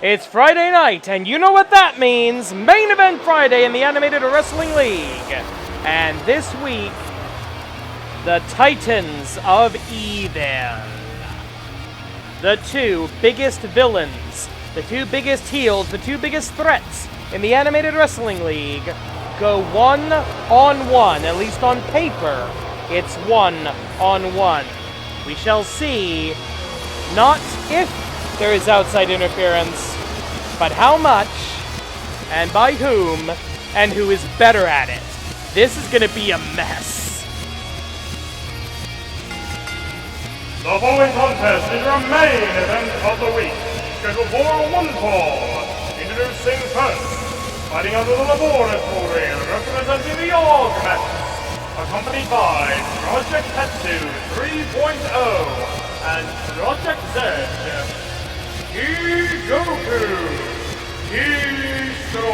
It's Friday night, and you know what that means. Main Event Friday in the Animated Wrestling League. And this week, the Titans of Evil. The two biggest villains, the two biggest heels, the two biggest threats in the Animated Wrestling League go one-on-one. At least on paper, it's one-on-one. We shall see not if there is outside interference, but how much, and by whom, and who is better at it. This is going to be a mess. The following contest is your main event of the week, scheduled for one fall. Introducing first, fighting out of the laboratory, representing the Augments, accompanied by Project Tetsu 3.0 and Project Z. Jigoku, destroy.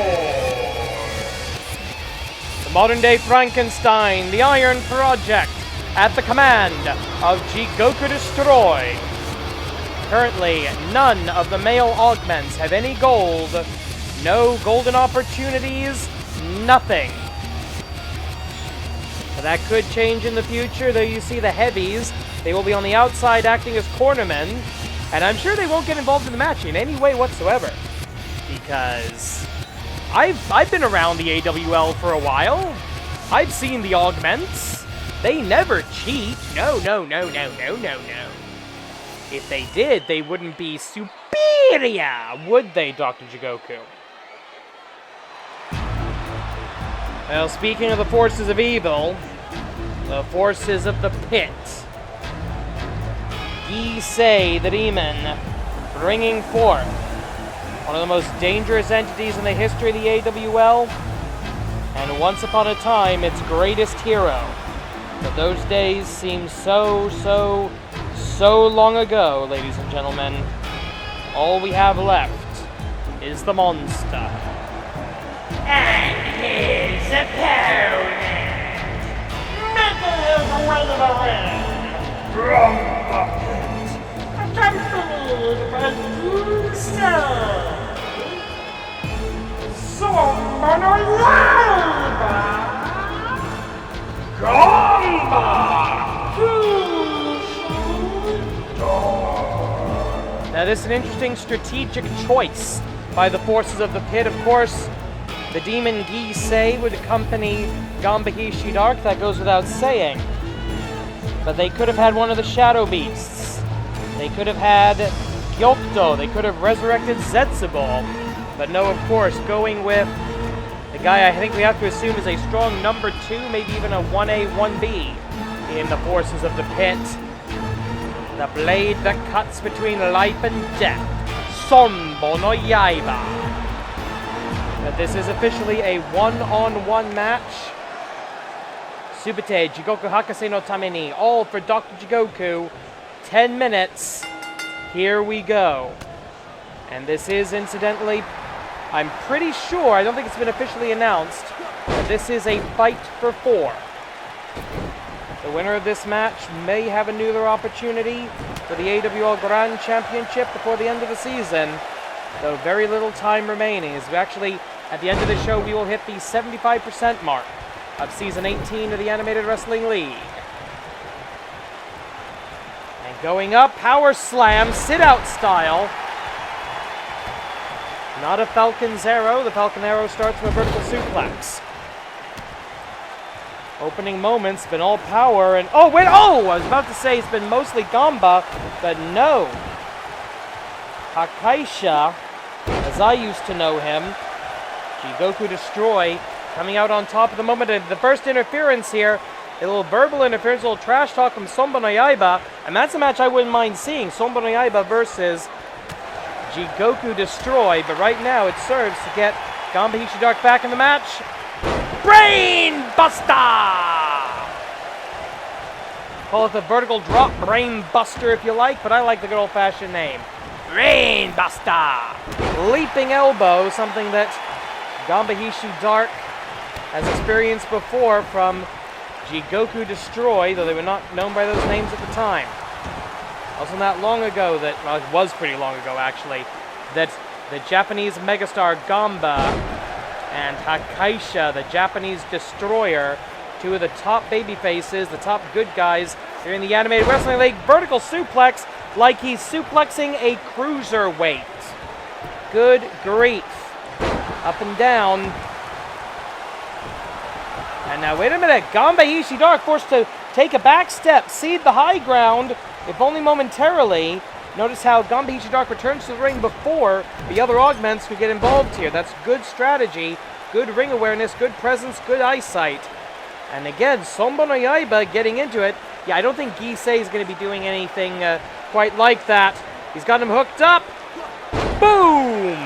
The modern-day Frankenstein, the Iron Project, at the command of Jigoku Destroy. Currently, none of the male augments have any gold. No golden opportunities, nothing. But that could change in the future, though you see the heavies. They will be on the outside acting as cornermen. And I'm sure they won't get involved in the match in any way whatsoever. Because I've been around the AWL for a while. I've seen the augments. They never cheat. No. If they did, they wouldn't be superior, would they, Dr. Jigoku? Well, speaking of the forces of evil, the forces of the pit. Hisshi, the demon, bringing forth one of the most dangerous entities in the history of the AWL, and once upon a time, its greatest hero. But those days seem so long ago, ladies and gentlemen. All we have left is the monster. And his opponent, making his way to the ring from accompanied by Ganba. Now this is an interesting strategic choice by the forces of the pit. Of course, the demon Hisshi would accompany Ganba Hisshi Dark, that goes without saying. But they could have had one of the Shadow Beasts. They could have had Gyokto. They could have resurrected Zetsubou. But no, of course, going with the guy I think we have to assume is a strong number 2, maybe even a 1A, 1B in the forces of the pit. The blade that cuts between life and death. Sonbo no Yaiba. But this is officially a one-on-one match. Subite Jigoku Hakase no Tameni, all for Dr. Jigoku. 10 minutes. Here we go. And this is, incidentally, I'm pretty sure, I don't think it's been officially announced, but this is a fight for 4. The winner of this match may have another opportunity for the AWL Grand Championship before the end of the season, though very little time remaining. As we actually, at the end of the show, we will hit the 75% mark of Season 18 of the Animated Wrestling League. And going up, power slam, sit-out style. Not a Falcon's Arrow. The Falcon Arrow starts from a vertical suplex. Opening moments, been all power, and I was about to say it's been mostly Ganba, but no. Hakaisha, as I used to know him, Jigoku Destroy, coming out on top of the moment. And the first interference here, a little verbal interference, a little trash talk from Sonbo no Yaiba, and that's a match I wouldn't mind seeing. Sonbo no Yaiba versus Jigoku Destroy, but right now it serves to get Ganba Hisshi Dark back in the match. Brain Buster! Call it the vertical drop Brain Buster if you like, but I like the good old-fashioned name. Brain Buster! Leaping elbow, something that Ganba Hisshi Dark has experienced before from Jigoku Destroy, though they were not known by those names at the time. Also not long ago that, well, it was pretty long ago actually, that the Japanese megastar Ganba and Hakaisha, the Japanese destroyer, two of the top baby faces, the top good guys here in the Animated Wrestling League, vertical suplex like he's suplexing a cruiserweight. Good grief. Up and down. And now, wait a minute. Ganba Hisshi Dark forced to take a back step, cede the high ground, if only momentarily. Notice how Ganba Hisshi Dark returns to the ring before the other augments could get involved here. That's good strategy, good ring awareness, good presence, good eyesight. And again, Sombo no Yaiba getting into it. Yeah, I don't think Gisei is going to be doing anything quite like that. He's got him hooked up. Boom!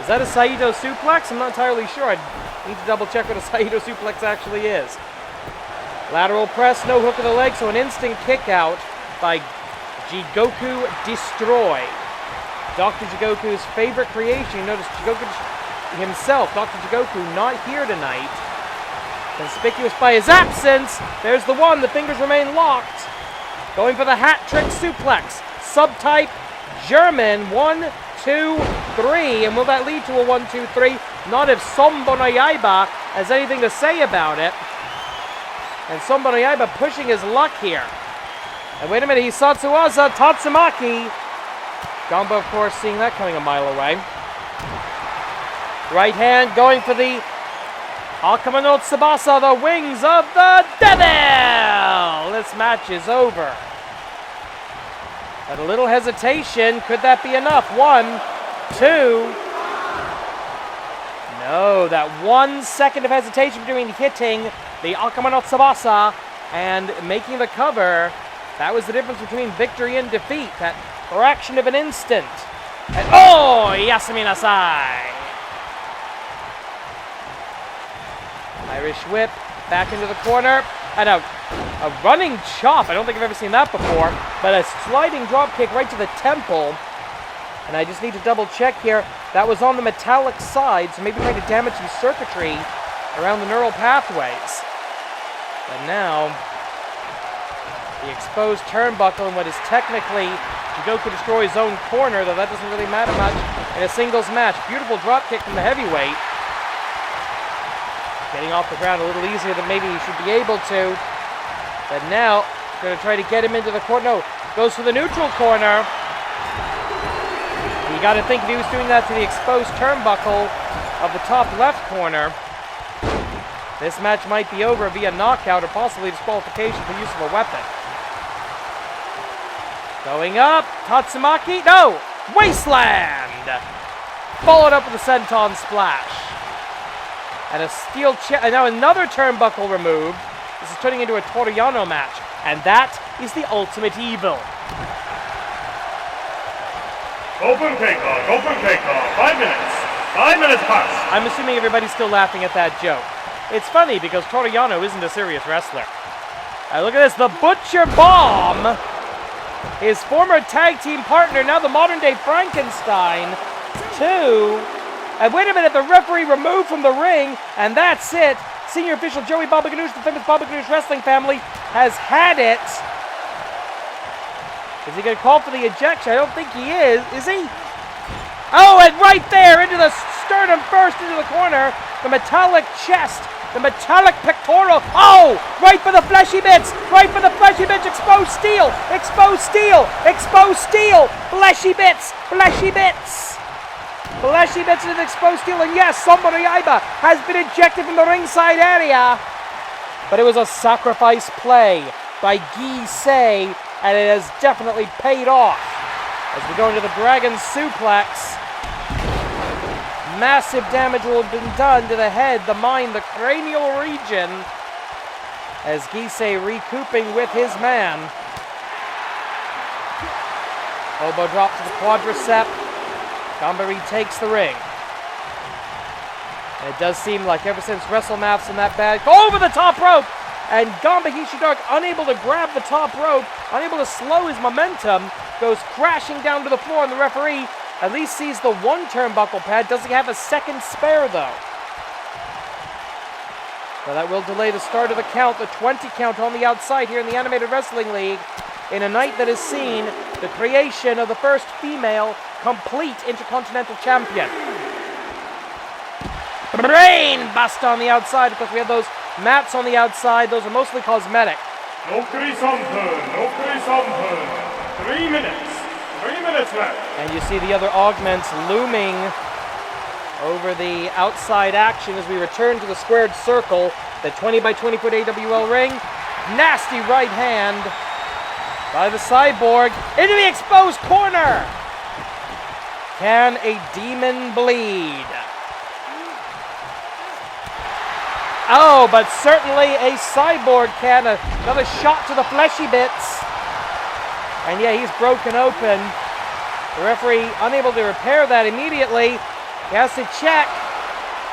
Is that a Saito suplex? I'm not entirely sure. I need to double check what a Saito suplex actually is. Lateral press, no hook of the leg, so an instant kick out by Jigoku Destroy. Dr. Jigoku's favorite creation. Notice Jigoku himself, Dr. Jigoku, not here tonight. Conspicuous by his absence. There's the one. The fingers remain locked. Going for the hat trick suplex. Subtype German. 1, 2, 3. And will that lead to a 1, 2, 3? Not if Sombo no Yaiba has anything to say about it. And Sombo no Yaiba pushing his luck here. And wait a minute, Hisatsuwaza Tatsumaki. Ganba, of course, seeing that coming a mile away. Right hand going for the Akama no Tsubasa, the wings of the devil. This match is over. But a little hesitation. Could that be enough? 1, 2. No, that 1 second of hesitation between hitting the Akama no Tsubasa and making the cover. That was the difference between victory and defeat. That fraction of an instant. And oh, Yasumi Nasai. Irish whip, back into the corner. And a running chop. I don't think I've ever seen that before. But a sliding drop kick right to the temple. And I just need to double check here. That was on the metallic side, so maybe trying to damage some circuitry around the neural pathways. But now, the exposed turnbuckle in what is technically Jigoku Destroy's own corner, though that doesn't really matter much in a singles match. Beautiful drop kick from the heavyweight. Getting off the ground a little easier than maybe he should be able to. But now, going to try to get him into the corner. No, goes for the neutral corner. You got to think if he was doing that to the exposed turnbuckle of the top left corner, this match might be over via knockout or possibly disqualification for use of a weapon. Going up, Tatsumaki, no! Wasteland! Followed up with a senton splash. And a steel chair, and now another turnbuckle removed. This is turning into a Toriano match. And that is the ultimate evil. Open kickoff, open kickoff. 5 minutes. 5 minutes pass. I'm assuming everybody's still laughing at that joke. It's funny because Toriano isn't a serious wrestler. Look at this, the Butcher Bomb. His former tag team partner, now the modern day Frankenstein. 2. And wait a minute, the referee removed from the ring, and that's it. Senior official Joey Baba Ganoush, the famous Baba Ganoush wrestling family, has had it. Is he going to call for the ejection? I don't think he is he? Oh, and right there, into the sternum first, into the corner. The metallic chest, the metallic pectoral. Oh, right for the fleshy bits, right for the fleshy bits. Exposed steel, exposed steel, exposed steel. Fleshy bits, fleshy bits. Fleshy bits into the exposed steel. And yes, Sombo no Yaiba has been ejected from the ringside area. But it was a sacrifice play by Gisei, and it has definitely paid off. As we go into the Dragon Suplex, massive damage will have been done to the head, the mind, the cranial region, as Gisei recouping with his man. Elbow drop to the quadricep. Ganba retakes the ring. And it does seem like ever since WrestleMaths and that bad, over the top rope! And Ganba Hisshi Dark, unable to grab the top rope, unable to slow his momentum, goes crashing down to the floor, and the referee at least sees the one turnbuckle pad. Doesn't have a second spare, though. So that will delay the start of the count, the 20 count on the outside here in the Animated Wrestling League, in a night that has seen the creation of the first female complete Intercontinental Champion. Brain bust on the outside because we have those mats on the outside. Those are mostly cosmetic. 3 minutes. 3 minutes left. And you see the other augments looming over the outside action as we return to the squared circle. The 20 by 20 foot AWL ring. Nasty right hand by the Cyborg into the exposed corner. Can a demon bleed? Oh, but certainly a Cyborg can. Another shot to the fleshy bits. And yeah, he's broken open. The referee unable to repair that immediately. He has to check.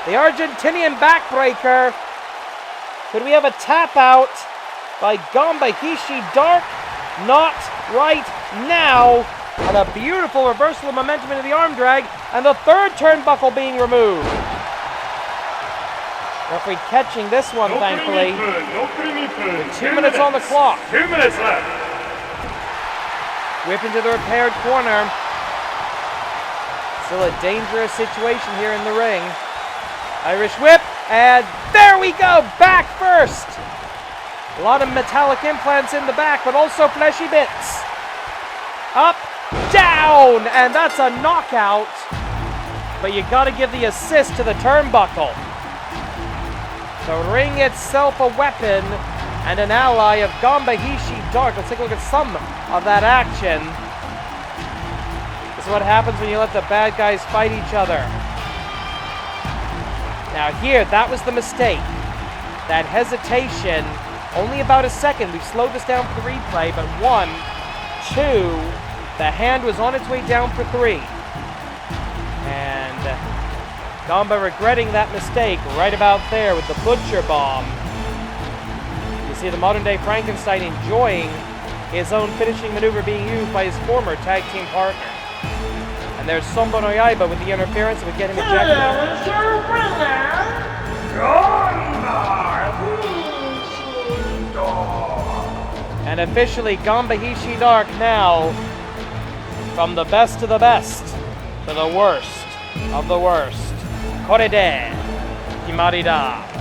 The Argentinian backbreaker. Could we have a tap out by Ganba Hisshi Dark? Not right now. And a beautiful reversal of momentum into the arm drag. And the third turnbuckle being removed. Referee catching this one, thankfully. With 2 minutes on the clock. 2 minutes left. Whip into the repaired corner. Still a dangerous situation here in the ring. Irish whip, and there we go, back first. A lot of metallic implants in the back, but also fleshy bits. Up, down, and that's a knockout. But you gotta give the assist to the turnbuckle. The ring itself a weapon and an ally of Ganba Hisshi Dark. Let's take a look at some of that action. This is what happens when you let the bad guys fight each other. Now here, that was the mistake. That hesitation, only about a second. We've slowed this down for the replay, but 1, 2, the hand was on its way down for 3. And Ganba regretting that mistake right about there with the Butcher Bomb. You see the modern-day Frankenstein enjoying his own finishing maneuver being used by his former tag team partner. And there's Sombo no Yaiba with the interference that would get him ejected. Here is your winner, Ganba Hisshi Dark. And officially Ganba Hisshi Dark now, from the best to the best, to the worst of the worst. これで決まりだ。